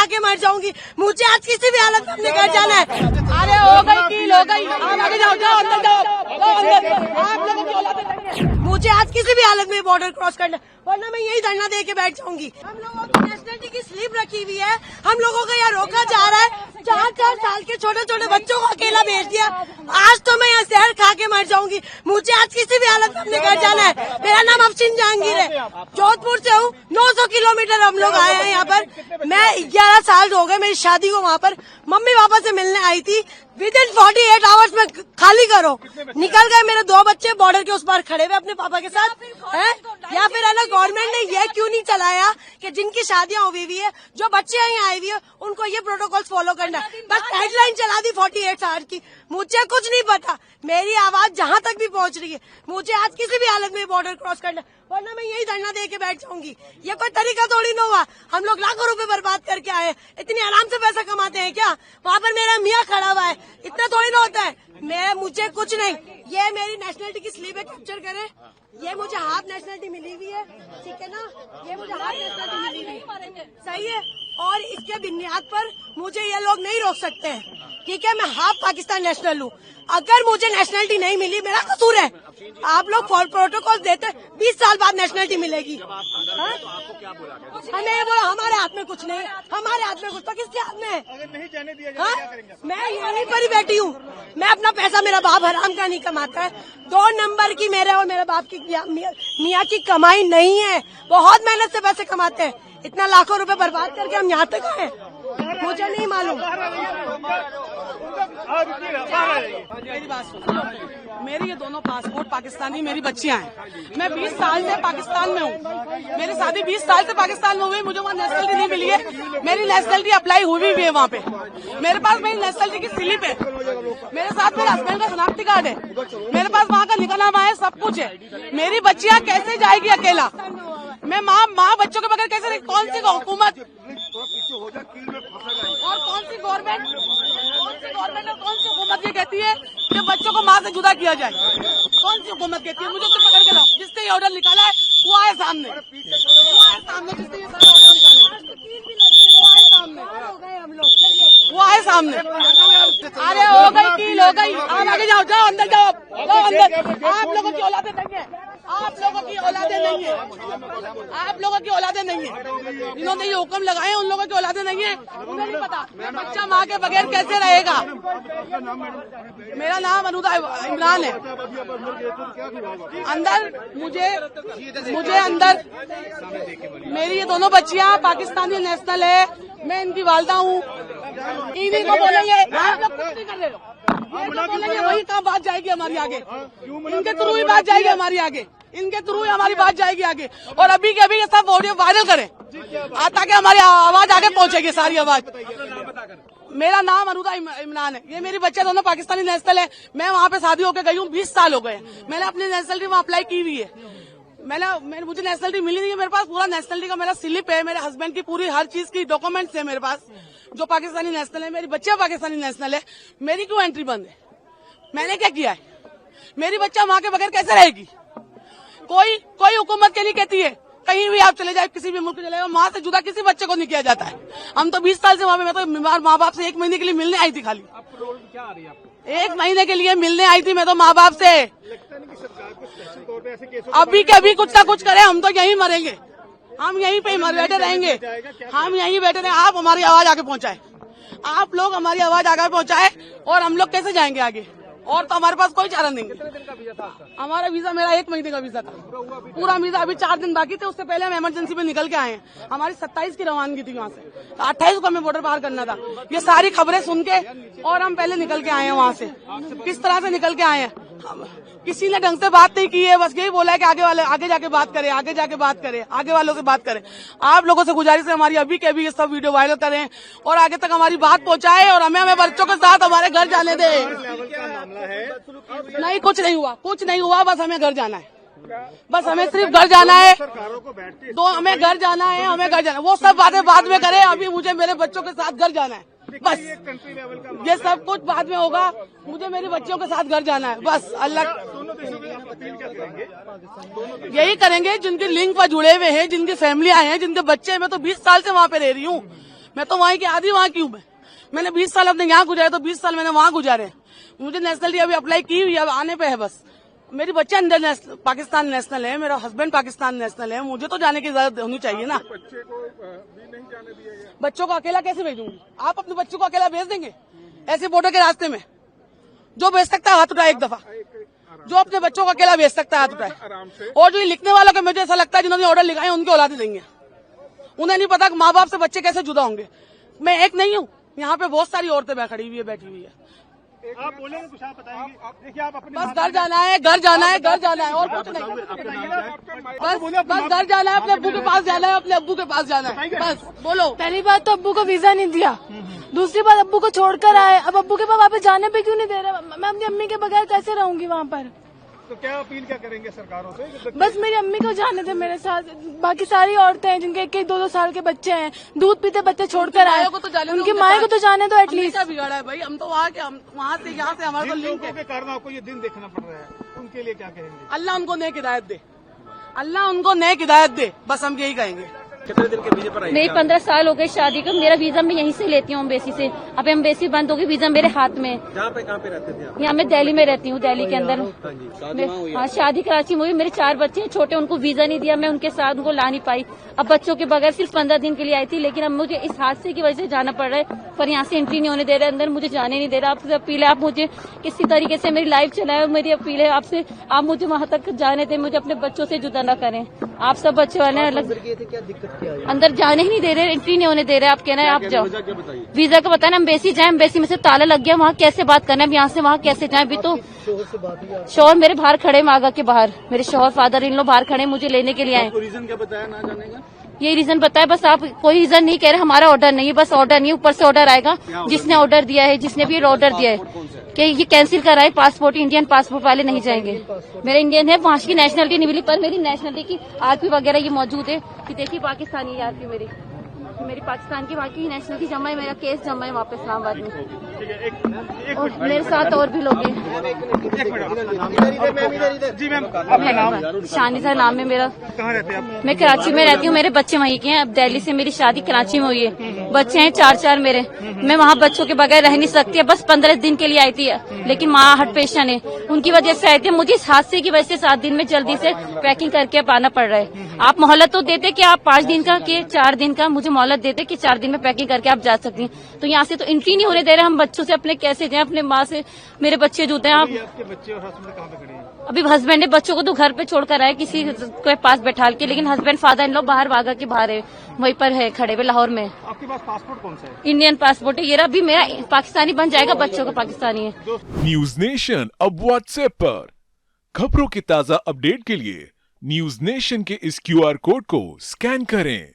खा के मर जाऊंगी। मुझे आज किसी भी हालत में अपने घर जाना है। अरे हो गई कील हो गई, आप आगे जाओ, जाओ अंदर जाओ, जाओ अंदर। आप लोगों की औलाद नहीं है। मुझे आज किसी भी हालत में बॉर्डर क्रॉस करना, वरना मैं यही धरना दे के बैठ जाऊंगी। हम लोगों की नेशनलिटी की स्लिप रखी हुई है, हम लोगों को यहाँ रोका जा रहा है। 4-4 साल के छोटे छोटे बच्चों को अकेला भेज दिया। आज तो मैं यहाँ जहर खा के मर जाऊंगी। मुझे आज किसी भी हालत में अपने घर जाना है। मेरा नाम अफशीन जहांगीर है, जोधपुर से हूँ। 900 किलोमीटर हम लोग आए हैं यहाँ पर। मैं 11 साल हो गए मेरी शादी को वहाँ पर मम्मी पापा से मिलने आई थी। विदिन 48 आवर्स में खाली करो, निकल गए मेरे 2 बच्चे बॉर्डर के उस पार खड़े हुए अपने पापा के साथ है। या फिर है ना, गवर्नमेंट ने ये क्यों नहीं चलाया कि जिनकी शादियां हुई हुई है, जो बच्चे यहाँ आई हुई है, उनको ये प्रोटोकॉल फॉलो करना है। बस हेडलाइन चला दी 48 आवर्स की। मुझे कुछ नहीं पता, मेरी आवाज जहाँ तक भी पहुँच रही है। मुझे आज किसी भी हालत में बॉर्डर क्रॉस करना, वरना मैं यही धरना दे के बैठ जाऊंगी। ये कोई तरीका थोड़ी ना हुआ। हम लोग लाखों रुपए बर्बाद करके आए, इतनी आराम से पैसा कमाते हैं क्या? वहाँ पर मेरा मियाँ खड़ा हुआ है, इतना थोड़ी ना होता है। मुझे कुछ नहीं, ये मेरी नेशनलिटी की स्लिप है, कैप्चर करे। ये मुझे हाफ नेशनलिटी मिली हुई है, ठीक है ना? ये मुझे हाफ नेशनलिटी मिली हुई है, सही है। और इसके बुनियाद पर मुझे ये लोग नहीं रोक सकते हैं, ठीक है? मैं हाफ पाकिस्तान नेशनल हूँ। अगर मुझे नेशनलिटी नहीं मिली, मेरा कसूर है। आप लोग प्रोटोकॉल देते, 20 साल बाद नेशनलिटी मिलेगी। हमें ये बोला हमारे हाथ में कुछ नहीं है, हमारे हाथ में कुछ तो किसके हाथ में है? अगर नहीं जाने दिया जाए क्या करेंगे? मैं यहीं पर ही बैठी हूँ। मैं अपना पैसा, मेरा बाप हराम का नहीं कमाता है। 2 नंबर की मेरे और मेरे बाप की मियाँ की कमाई नहीं है। बहुत मेहनत से पैसे कमाते हैं। इतना लाखों रुपए बर्बाद करके हम यहाँ तक आए, मुझे नहीं मालूम। मेरी बात सुनो, मेरे ये दोनों पासपोर्ट पाकिस्तानी मेरी बच्चियां हैं। मैं 20 साल से पाकिस्तान में हूँ। मेरी शादी 20 साल से पाकिस्तान में हुई। मुझे वहाँ नेशनलिटी नहीं मिली है। मेरी नेशनलिटी अप्लाई हुई भी है वहाँ पे। मेरे पास मेरी नेशनलिटी की स्लिप है, मेरे साथ मेरे हस्बैंड का शनाख्ती कार्ड है, मेरे पास वहाँ का निकाहनामा है, सब कुछ है। मेरी बच्चियां कैसे जाएगी अकेला? मैं माँ बच्चों के बगैर कैसे? कौन सी हुकूमत और कौन सी गवर्नमेंट और कौन सी हुकूमत ये कहती है कि बच्चों को माँ से जुदा किया जाए? कौन सी हुकूमत कहती है? मुझे उससे पकड़ के लाओ, जिसने ये ऑर्डर निकाला है वो आए सामने, जिसने ये सारा ऑर्डर निकाला वो आए सामने, वो आए सामने। अरे हो गई कील हो गई, आप आगे जाओ, जाओ अंदर जाओ, जाओ अंदर। आप लोगों की औलादे नहीं है, आप लोगों की औलादे नहीं है, आप लोगों की औलादे नहीं है। जिन्होंने ये हुक्म लगाए उन लोगों की औलादे नहीं है। उन्हें नहीं पता बच्चा माँ के बगैर कैसे रहेगा। मेरा नाम अनुदा इमरान है। अंदर मुझे अंदर मेरी ये दोनों बच्चियां पाकिस्तानी नेशनल है। मैं इनकी वालदा हूँ। इन्हीं को बोलेंगे, आप लोग कुछ नहीं कर रहे हो, ये तो बोलेंगे वही कहाँ बात जाएगी हमारी आगे। इनके थ्रू ही बात जाएगी हमारी आगे, इनके थ्रू ही हमारी बात जाएगी आगे। और अभी के अभी ये सब ऑडियो वायरल करें ताकि हमारी आवाज आगे पहुंचेगी, सारी आवाज। मेरा नाम अनुदा इमरान है। ये मेरी बच्चे दोनों पाकिस्तानी नेशनल है। मैं वहाँ पे शादी होकर गई हूँ, 20 साल हो गए। मैंने अपनी नेशनलिटी वहाँ अप्लाई की हुई है। मुझे नेशनलिटी मिली नहीं है। मेरे पास पूरा नेशनलिटी का मेरा स्लिप है, मेरे हस्बैंड की पूरी हर चीज की डॉक्यूमेंट्स है मेरे पास, जो पाकिस्तानी नेशनल है। मेरी बच्चियां पाकिस्तानी नेशनल है। मेरी क्यों एंट्री बंद है? मैंने क्या किया है? मेरी बच्चा माँ के बगैर कैसे रहेगी? कोई हुकूमत के लिए कहती है कहीं भी आप चले जाए, किसी भी मुल्क चले जाए, माँ से जुदा किसी बच्चे को नहीं किया जाता है। हम तो 20 साल से वहाँ पे, मैं तो बीमार माँ बाप से 1 महीने के लिए मिलने आई थी। खाली आपको रोल क्या आ रही है? आपको 1 महीने के लिए मिलने आई थी मैं तो माँ बाप से। लगता नहीं कि सरकार को स्पेशल तौर पे ऐसे केसों अभी के अभी कुछ ना कुछ करे, हम तो यहीं मरेंगे, हम यहीं पे मर बैठे रहेंगे, हम यहीं बैठे रहेंगे। आप हमारी आवाज आगे पहुंचाए, आप लोग हमारी आवाज आगे पहुंचाए, और हम लोग कैसे जाएंगे आगे? और तो हमारे पास कोई चारा नहीं। कितने दिन का वीजा था आपका? हमारा वीजा, मेरा 1 महीने का वीजा था, पूरा वीजा। अभी 4 दिन बाकी थे, उससे पहले हम इमरजेंसी में निकल के आए हैं। हमारी 27 की रवानगी थी वहाँ से, तो 28 को हमें बॉर्डर पार करना था। ये सारी खबरें सुन के और हम पहले निकल के आए हैं वहाँ से। किस तरह से निकल के आए हैं? किसी ने ढंग से बात नहीं की है, बस यही बोला है कि आगे जाके बात करें, आगे जाके बात करें, आगे वालों से बात करें। आप लोगों से गुजारिश है हमारी, अभी के अभी ये सब वीडियो वायरल करें और आगे तक हमारी बात पहुंचाएं, और हमें बच्चों के साथ हमारे घर जाने दें। नहीं, कुछ नहीं हुआ, बस हमें घर जाना है, बस हमें सिर्फ घर जाना है। सरकारों को बैठते तो हमें घर जाना है, हमें घर जाना है। वो सब बातें बाद में करें, अभी मुझे मेरे बच्चों के साथ घर जाना है, बस। कंट्री लेवल का ये सब कुछ बाद में होगा, मुझे मेरी बच्चियों के साथ घर जाना है, बस। अल्लाह दोनों देशों के आप अपील क्या करेंगे? यही करेंगे जिनके लिंक पर जुड़े हुए हैं, जिनकी फैमिली आए हैं, जिनके बच्चे हैं। मैं तो 20 साल से वहाँ पे रह रही हूँ, मैं तो वहीं की आधी वहाँ की हूँ। मैंने 20 साल अपने यहाँ गुजारे तो 20 साल मैंने वहाँ गुजारे। मुझे नेशनलिटी अभी अप्लाई की हुई है, अब आने पे है बस। मेरी बच्चा इंटरनेशनल पाकिस्तान नेशनल है, मेरा हस्बैंड पाकिस्तान नेशनल है, मुझे तो जाने की इजाजत होनी चाहिए ना। बच्चे को भी नहीं जाने दिया गया। बच्चों को अकेला कैसे भेजूंगी? आप अपने बच्चों को अकेला भेज देंगे ऐसे बॉर्डर के रास्ते में? जो भेज सकता है हाथ उठाए एक दफा, जो अपने बच्चों को अकेला भेज सकता है हाथ उठाए। आराम से। और जो ये लिखने वालों को मुझे ऐसा लगता है जिन्होंने ऑर्डर लिखाए उनके औलादे देंगे। उन्हें नहीं पता कि माँ बाप से बच्चे कैसे जुदा होंगे। मैं एक नहीं हूँ, यहाँ पे बहुत सारी औरतें खड़ी हुई है, बैठी हुई है। आप बोलेंगे कुछ, आप बताएंगे। देखिए आप अपने बस घर जाना है, घर जाना है, घर जाना है और कुछ नहीं। बस घर जाना है, अपने अब्बू के पास जाना है, अपने अब्बू के पास जाना है, बस बोलो। पहली बात तो अब्बू को वीजा नहीं दिया, दूसरी बात अब्बू को छोड़कर आए, अब अब्बू के पास वापस जाने पे क्यों नहीं दे रहे? मैं अपनी अम्मी के बगैर कैसे रहूंगी वहाँ पर? तो क्या अपील क्या करेंगे सरकारों से? बस मेरी अम्मी को जाने दे मेरे साथ। बाकी सारी औरतें हैं जिनके 1-2 साल के बच्चे हैं, दूध पीते बच्चे छोड़कर आए, को तो जाने दो, उनकी उनके माए को साथ। तो जाने दो हमने एटलीस्ट। क्या बिगाड़ा है भाई? हम तो वहाँ के, हम वहाँ से यहाँ से हमारा तो जिन लिंक लोगों है। के कारण आपको ये दिन देखना पड़ रहा है, उनके लिए क्या कहेंगे? अल्लाह उनको नेक हिदायत दे, अल्लाह उनको नेक हिदायत दे, बस हम यही कहेंगे। कितने दिन के वीजे पर मेरी 15 साल हो गए शादी को। मेरा वीजा मैं यहीं से लेती हूँ एम्बेसी से। अब एम्बेसी बंद होगी, वीजा मेरे हाथ में। कहाँ पे रहते थे आप? यहाँ मैं दिल्ली में रहती हूँ, दिल्ली के अंदर। हाँ, शादी कराची में हुई। मेरे 4 बच्चे हैं छोटे, उनको वीजा नहीं दिया, मैं उनके साथ उनको ला नहीं पाई। अब बच्चों के बगैर सिर्फ 15 दिन के लिए आई थी, लेकिन अब मुझे इस हादसे की वजह से जाना पड़ रहा है। पर यहाँ से एंट्री नहीं होने दे रहा, अंदर मुझे जाने नहीं दे रहा। आपसे अपील है, आप मुझे किसी तरीके से मेरी लाइफ चलाए। मेरी अपील है आपसे, आप मुझे वहाँ तक जाने दें, मुझे अपने बच्चों से जुदा न करें। आप सब बच्चे वाले हैं, अलग अंदर जाने ही नहीं दे रहे, एंट्री नहीं होने दे रहे। आप कह रहे हैं आप जाओ, वीजा का बताना। एम्बेसी जाए, एम्बेसी में से ताला लग गया, वहाँ कैसे बात करना है? अब यहाँ से वहाँ कैसे जाए? अभी तो शोहर मेरे बाहर खड़े, मागा के बाहर मेरे शोहर फादर इन लोग बाहर खड़े, मुझे लेने के लिए आए। रीजन क्या बताया ना जाने का? ये रीजन बताया, बस आप कोई रीजन नहीं कह रहे। हमारा ऑर्डर नहीं है, बस ऑर्डर नहीं, ऊपर से ऑर्डर आएगा। जिसने ऑर्डर दिया है, जिसने भी ऑर्डर दिया है कि ये कैंसिल कराए पासपोर्ट, इंडियन पासपोर्ट वाले नहीं जाएंगे। मेरा इंडियन है, वहाँ की नेशनलिटी नहीं मिली, पर मेरी नेशनलिटी की आरपी वगैरह ये मौजूद है कि देखिए पाकिस्तानी आरपी मेरी पाकिस्तान की बाकी नेशनलिटी जमा है, मेरा केस जमा है वहाँ पे इस्लामाबाद में। ठीक है, एक और मेरे साथ और भी लोग हैं। जी मैम, आपका नाम? शानिजा नाम है मेरा। कहाँ रहते हैं आप? मैं कराची में रहती हूँ, मेरे बच्चे वहीं के हैं। अब दिल्ली से मेरी शादी कराची में हुई है, बच्चे हैं 4 मेरे। मैं वहाँ बच्चों के बगैर रह नहीं सकती, बस 15 दिन के लिए आई थी, लेकिन माँ हार्ट पेशेंट है, उनकी वजह से आई थी। मुझे इस हादसे की वजह से 7 दिन में जल्दी से पैकिंग करके अब आना पड़ रहा है। आप मोहलत तो देते कि आप 5 दिन का कि 4 दिन का, मुझे मोहलत देते कि 4 दिन में पैकिंग करके आप जा सकती हैं। तो यहाँ से तो एंट्री नहीं होने दे रहे। हम बच्चों से अपने कैसे जाएं? अपने माँ से मेरे बच्चे जुड़ते हैं। आप आपके बच्चे और हस्बैंड कहाँ पे खड़े हैं? अभी हस्बैंड ने बच्चों को तो घर पे छोड़कर आए किसी के पास बैठाल के, लेकिन हस्बैंड फादर इन लोग बाहर वागा के बाहर है, वहीं पर है खड़े हुए लाहौर में। आपके पास पासपोर्ट कौन सा है? इंडियन पासपोर्ट है, ये रहा। अभी मेरा पाकिस्तानी बन जाएगा, बच्चों का पाकिस्तानी है। न्यूज नेशन अब व्हाट्सएप पर खबरों की ताजा अपडेट के लिए न्यूज नेशन के इस QR कोड को स्कैन करें।